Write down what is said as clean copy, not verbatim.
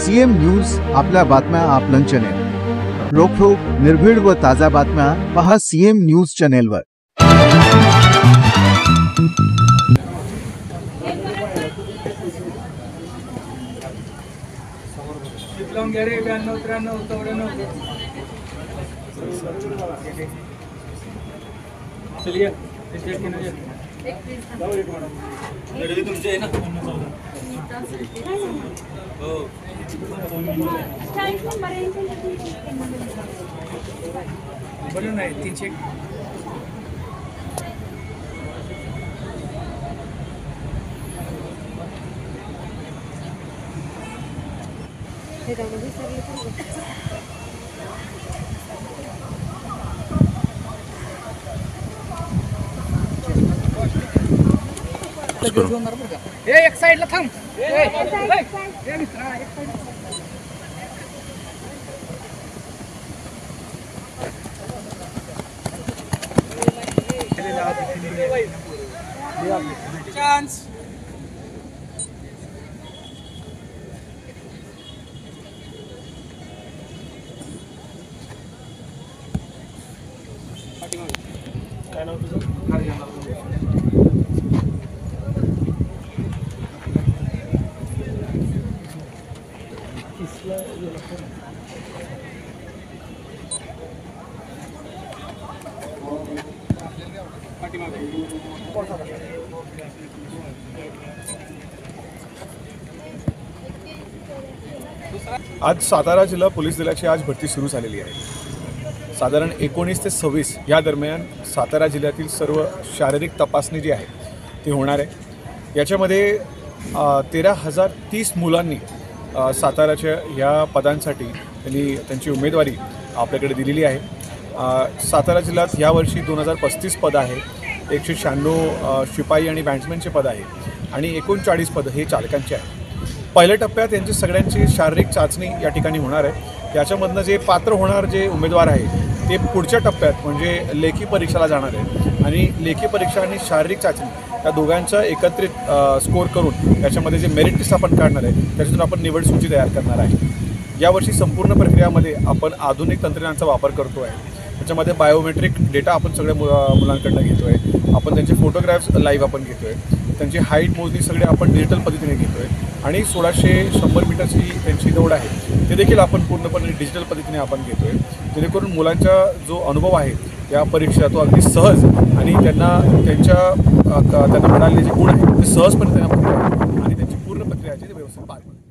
CM news आपल्या बातम्या आपलं चॅनेल। रोखोक निर्भीड व ताजा बातम्या पहा सीएम न्यूज चॅनेलवर। चलिए लड़की तुमचे आहे ना हो बोलो ना 300 एक साइडला थांब चान्स काय नाव तुझं आज सातारा जिल्हा पोलीस दलाची आज भरती सुरू झालेली आहे। साधारण 19 ते 26 या दरम्यान सातारा जिल्ह्यातील सर्व शारीरिक तपासणी जी आहे ती होणार आहे। याच्यामध्ये 13,030 मुलांनी साताराच्या या पदांसाठी त्यांनी त्यांची उमेदवारी आपल्याकडे दिलेली आहे। सातारा जिल्ह्यात यावर्षी 2035 पद आहे, 196 शिपाई आणि बॅट्समॅनचे पद आहे आणि 39 पद हे चालकांचे आहे। पहिल्या टप्प्यात यांची सगळ्यांची शारीरिक चाचणी या ठिकाणी होणार आहे। याच्यामधनं जे पात्र होणार जे उमेदवार आहे ते पुढच्या टप्प्यात म्हणजे लेखी परीक्षेला जाणार आहे आणि लेखी परीक्षा आणि शारीरिक चाचणी या दोघांचा एकत्रित स्कोर करून त्याच्यामध्ये जे मेरिट लिस्ट आपण काढणार आहे त्याच्यातून आपण निवड सूची तयार करणार आहे। यावर्षी संपूर्ण प्रक्रियामध्ये आपण आधुनिक तंत्रज्ञानाचा वापर करतो आहे। त्याच्यामध्ये बायोमेट्रिक डेटा आपण सगळ्या मुलांकडून घेतो आहे। आपण त्यांचे फोटोग्राफ्स लाईव्ह आपण घेतो आहे, त्यांची हाईट मोजणी सगळे आपण डिजिटल पद्धतीने घेतो आहे आणि 1600-100 मीटरची त्यांची दौड आहे ते देखील आपण पूर्णपणे डिजिटल पद्धतीने आपण घेतो आहे, जेणेकरून मुलांचा जो अनुभव आहे या परीक्षेचा तो अगदी सहज आणि त्यांना मिळालेले जे गुण आहेत ते सहजपणे त्यांना आणि त्यांची पूर्ण प्रक्रिया व्यवस्थित पार पडते।